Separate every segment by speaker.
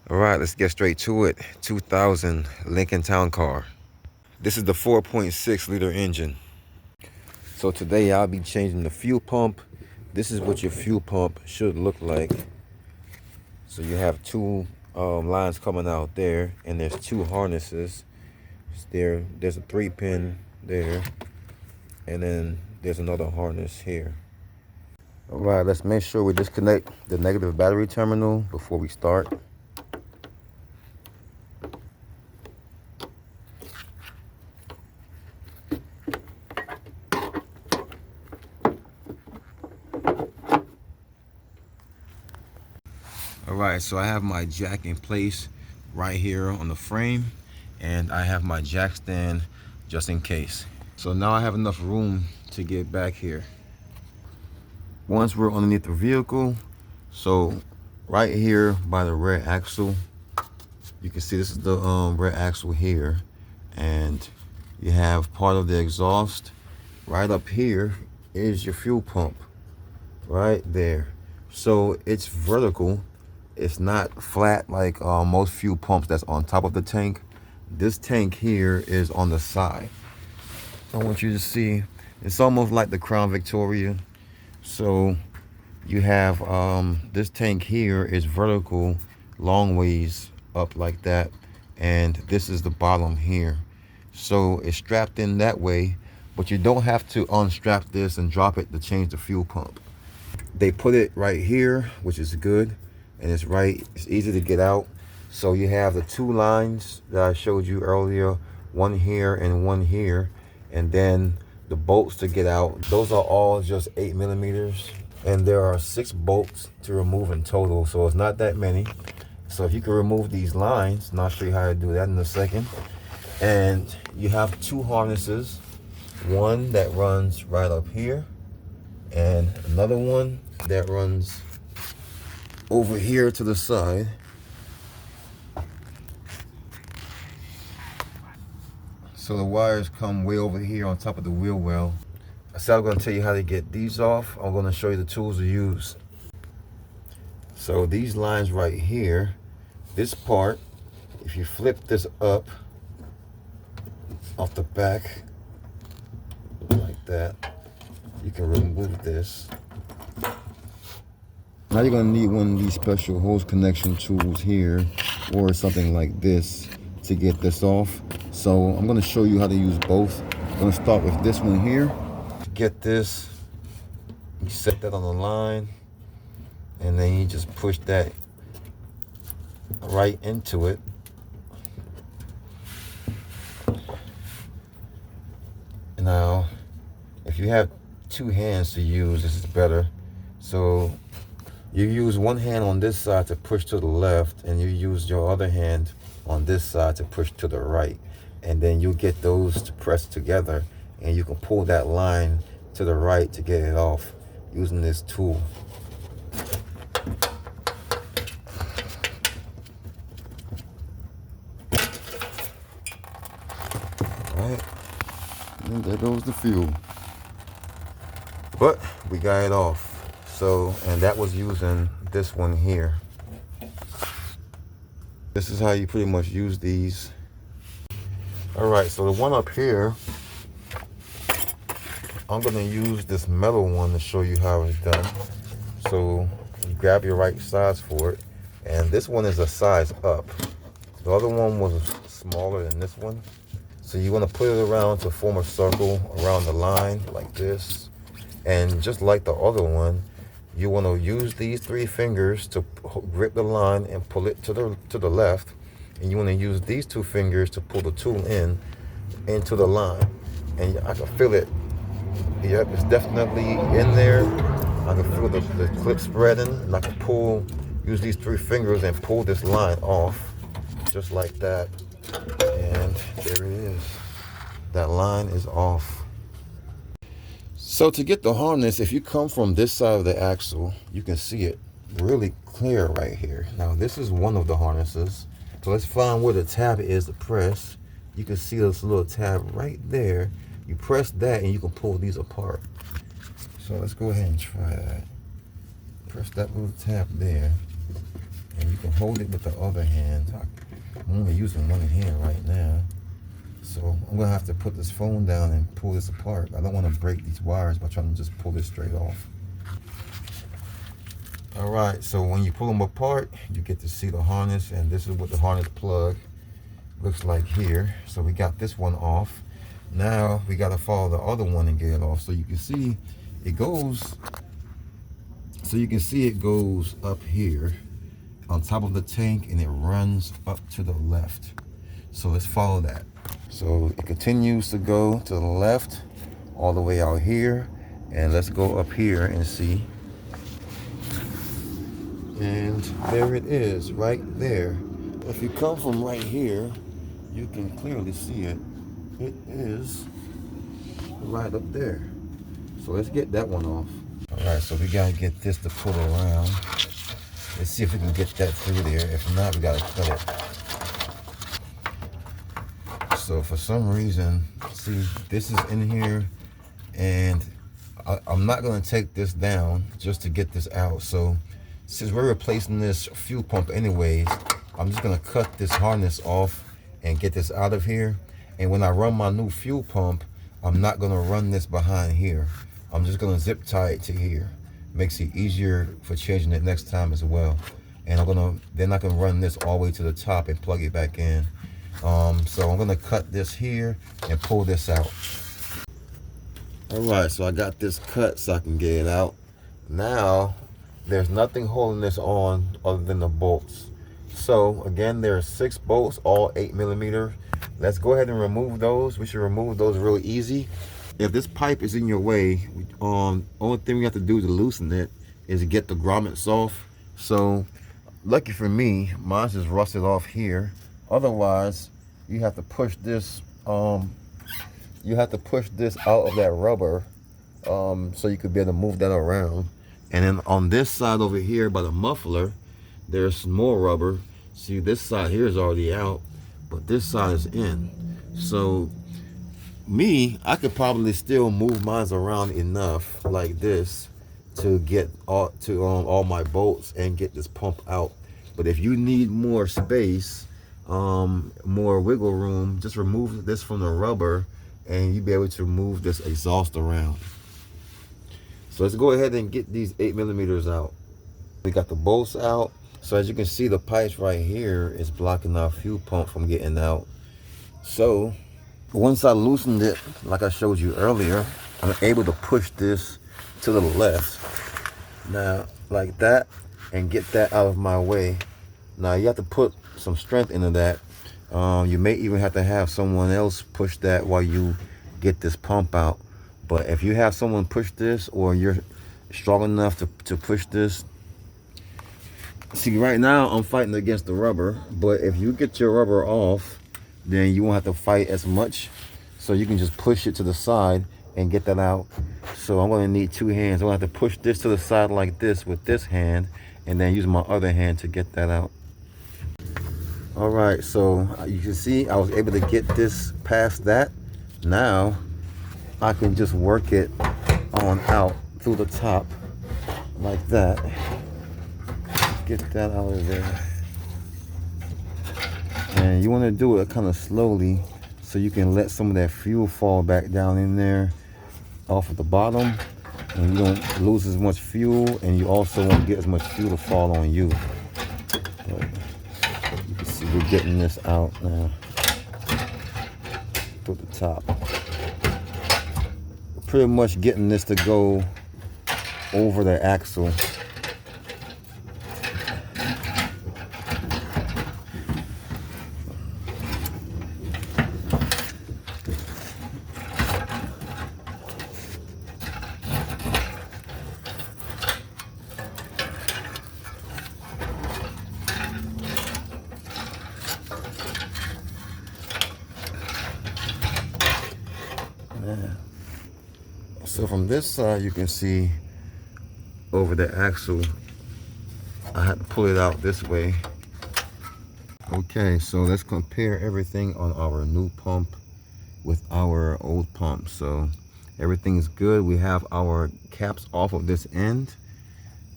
Speaker 1: All right, let's get straight to it. 2000 Lincoln Town Car. This is the 4.6 liter engine. So today I'll be changing the fuel pump. This is what your fuel pump should look like. So you have two lines coming out there, and there's two harnesses. There's a 3-pin there, and then there's another harness here. All right, let's make sure we disconnect the negative battery terminal before we start. All right, so I have my jack in place right here on the frame, and I have my jack stand just in case. So now I have enough room to get back here. Once we're underneath the vehicle, so right here by the rear axle, you can see this is the rear axle here, and you have part of the exhaust. Right up here is your fuel pump, right there. So it's vertical. It's not flat like most fuel pumps that's on top of the tank. This tank here is on the side. I want you to see, it's almost like the Crown Victoria. So you have this tank here is vertical, long ways up like that, and this is the bottom here. So it's strapped in that way, but you don't have to unstrap this and drop it to change the fuel pump. They put it right here, which is good, and it's easy to get out. So you have the two lines that I showed you earlier, one here and one here, and then the bolts to get out. Those are all just 8mm, and there are 6 bolts to remove in total, so it's not that many. So if you can remove these lines, and I'll show you how to do that in a second. And you have 2 harnesses, one that runs right up here, and another one that runs over here to the side. So the wires come way over here on top of the wheel well. I said I'm going to tell you how to get these off. I'm going to show you the tools to use. So these lines right here, this part, if you flip this up off the back like that, you can remove this. Now you're going to need one of these special hose connection tools here, or something like this, to get this off. So I'm going to show you how to use both. I'm going to start with this one here. To get this, you set that on the line, and then you just push that right into it. Now, if you have 2 hands to use, this is better. So you use one hand on this side to push to the left, and you use your other hand on this side to push to the right. And then you get those to press together, and you can pull that line to the right to get it off using this tool. All right, and there goes the fuel. But we got it off. So, and that was using this one here. This is how you pretty much use these. All right, so the one up here, I'm gonna use this metal one to show you how it's done. So you grab your right size for it, and this one is a size up. The other one was smaller than this one. So you wanna put it around to form a circle around the line like this. And just like the other one, you want to use these 3 fingers to grip the line and pull it to the left, and you want to use these 2 fingers to pull the tool into the line. And I can feel it. Yep, it's definitely in there. I can feel the clip spreading, and I can use these 3 fingers and pull this line off, just like that. And there it is. That line is off. So to get the harness, if you come from this side of the axle, you can see it really clear right here. Now this is one of the harnesses. So let's find where the tab is to press. You can see this little tab right there. You press that and you can pull these apart. So let's go ahead and try that. Press that little tab there. And you can hold it with the other hand. I'm only using one hand right now. So I'm gonna have to put this phone down and pull this apart. I don't want to break these wires by trying to just pull this straight off. All right, so when you pull them apart, you get to see the harness, and this is what the harness plug looks like here. So we got this one off. Now we got to follow the other one and get it off. So you can see it goes. So you can see it goes up here on top of the tank, and it runs up to the left. So let's follow that. So it continues to go to the left all the way out here, and let's go up here and see. And there it is right there. If you come from right here, you can clearly see it. It is right up there. So let's get that one off. All right, so we gotta get this to pull around. Let's see if we can get that through there. If not, we gotta cut it. So for some reason, see, this is in here, and I'm not gonna take this down just to get this out. So since we're replacing this fuel pump anyways, I'm just gonna cut this harness off and get this out of here. And when I run my new fuel pump, I'm not gonna run this behind here. I'm just gonna zip tie it to here. Makes it easier for changing it next time as well. And then I can run this all the way to the top and plug it back in. So I'm gonna cut this here and pull this out. All right, so I got this cut so I can get it out. Now, there's nothing holding this on other than the bolts. So again, there are 6 bolts, all 8mm. Let's go ahead and remove those. We should remove those really easy. If this pipe is in your way, only thing we have to do to loosen it is get the grommets off. So lucky for me, mine's just rusted off here. Otherwise, you have to push this. You have to push this out of that rubber, so you could be able to move that around. And then on this side over here by the muffler, there's some more rubber. See, this side here is already out, but this side is in. So I could probably still move mine around enough like this to get all my bolts and get this pump out. But if you need more space, more wiggle room, just remove this from the rubber and you'll be able to move this exhaust around. So let's go ahead and get these 8mm out. We got the bolts out. So as you can see, the pipes right here is blocking our fuel pump from getting out. So once I loosened it, like I showed you earlier, I'm able to push this to the left. Now, like that, and get that out of my way. Now you have to put some strength into that. You may even have to have someone else push that while you get this pump out. But if you have someone push this, or you're strong enough to push this, see, right now I'm fighting against the rubber, but if you get your rubber off, then you won't have to fight as much. So you can just push it to the side and get that out. So I'm gonna need 2 hands. I'm gonna have to push this to the side like this with this hand, and then use my other hand to get that out. All right, so you can see I was able to get this past that. Now I can just work it on out through the top like that. Get that out of there. And you want to do it kind of slowly so you can let some of that fuel fall back down in there off of the bottom, and you don't lose as much fuel, and you also won't get as much fuel to fall on you. But you can see we're getting this out now through the top. Pretty much getting this to go over the axle. So from this side, you can see over the axle, I had to pull it out this way. Okay, so let's compare everything on our new pump with our old pump. So everything's good. We have our caps off of this end,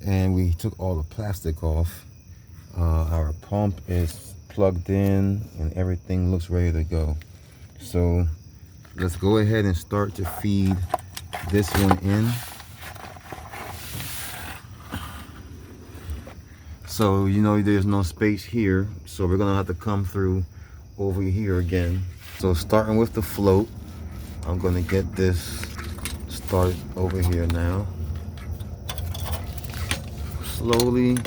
Speaker 1: and we took all the plastic off. Our pump is plugged in and everything looks ready to go. So let's go ahead and start to feed this one in. So you know there's no space here, so we're gonna have to come through over here again. So starting with the float, I'm gonna get this started over here now. Slowly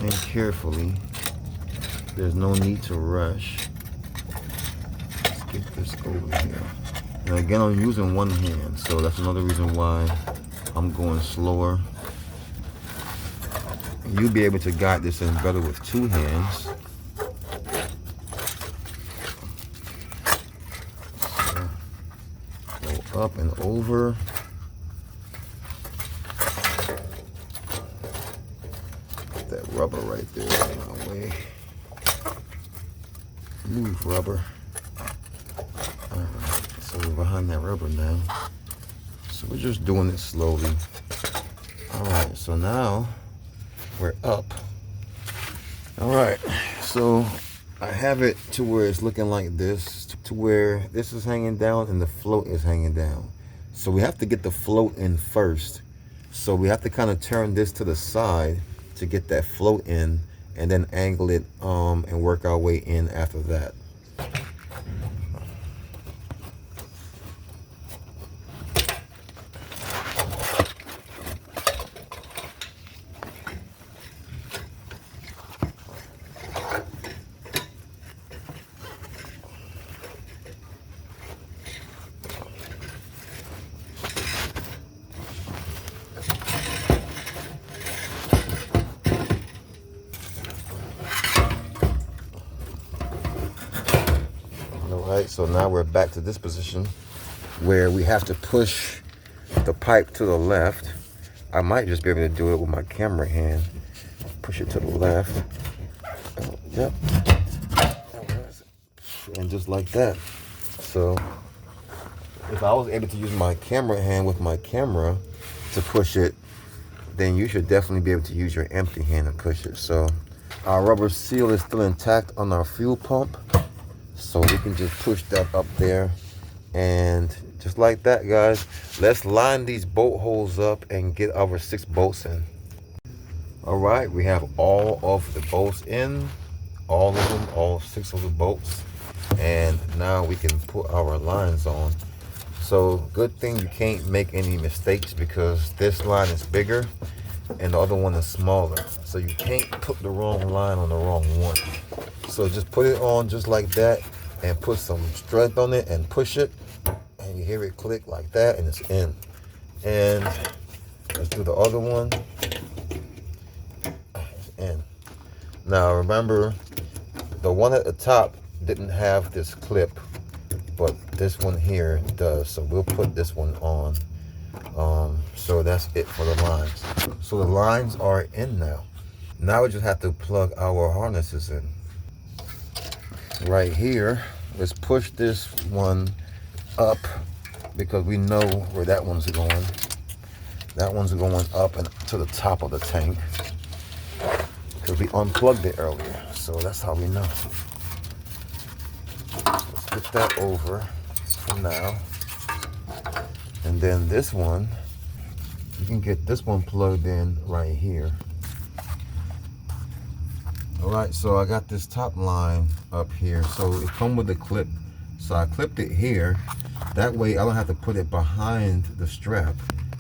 Speaker 1: and carefully. There's no need to rush. Let's get this over here. And again, I'm using one hand, so that's another reason why I'm going slower. You'll be able to guide this in better with two hands. So, go up and over. Put that rubber right there out of my way. Move, rubber. Alright, so we're behind that rubber now. So we're just doing it slowly. Alright, so now we're up. Alright, so I have it to where it's looking like this, to where this is hanging down and the float is hanging down. So we have to get the float in first. So we have to kind of turn this to the side to get that float in, and then angle it and work our way in after that. Alright, so now we're back to this position where we have to push the pipe to the left. I might just be able to do it with my camera hand. Push it to the left. Oh, yep. And just like that. So if I was able to use my camera hand with my camera to push it, then you should definitely be able to use your empty hand to push it. So our rubber seal is still intact on our fuel pump. So we can just push that up there, and just like that, guys, let's line these bolt holes up and get our 6 bolts in. All right, we have all of the bolts in, all of them, all 6 of the bolts, and now we can put our lines on. So good thing you can't make any mistakes, because this line is bigger and the other one is smaller, so you can't put the wrong line on the wrong one. So just put it on just like that and put some strength on it and push it, and you hear it click like that, and it's in. And let's do the other one. It's in. Now remember, the one at the top didn't have this clip, but this one here does, so we'll put this one on. So that's it for the lines. So the lines are in now. Now we just have to plug our harnesses in. Right here, let's push this one up, because we know where that one's going. That one's going up and to the top of the tank, because we unplugged it earlier. So that's how we know. Let's get that over for now. And then this one, you can get this one plugged in right here. All right, so I got this top line up here. So it comes with a clip. So I clipped it here. That way I don't have to put it behind the strap.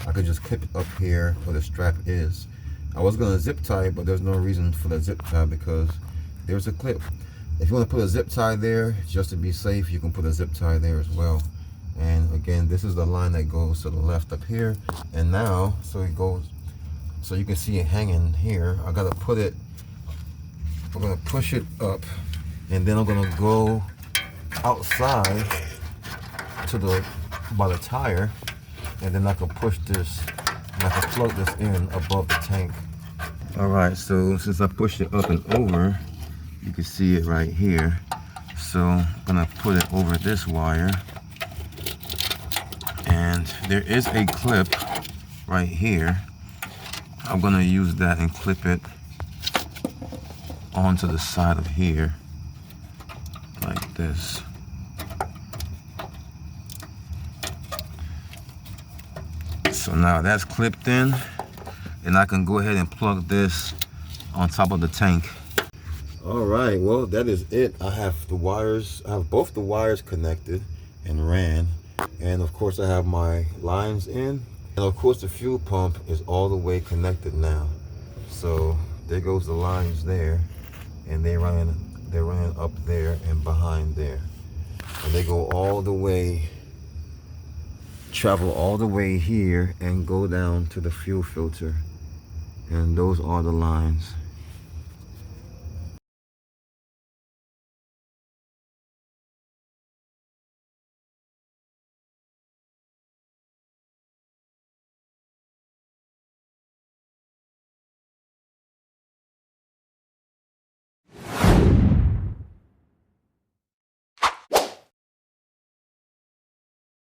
Speaker 1: I could just clip it up here where the strap is. I was gonna zip tie it, but there's no reason for the zip tie because there's a clip. If you want to put a zip tie there, just to be safe, you can put a zip tie there as well. And again, this is the line that goes to the left up here. And now, so it goes, so you can see it hanging here. I gotta put it, I'm gonna push it up, and then I'm gonna go outside to the, by the tire, and then I can push this, and I can plug this in above the tank. All right, so since I pushed it up and over, you can see it right here. So I'm gonna put it over this wire. And there is a clip right here. I'm gonna use that and clip it onto the side of here like this. So now that's clipped in, and I can go ahead and plug this on top of the tank. All right, well, that is it. I have the wires, I have both the wires connected and ran. And of course I have my lines in. And of course the fuel pump is all the way connected now. So there goes the lines there. And they're running up there and behind there. And they go all the way, travel all the way here and go down to the fuel filter. And those are the lines.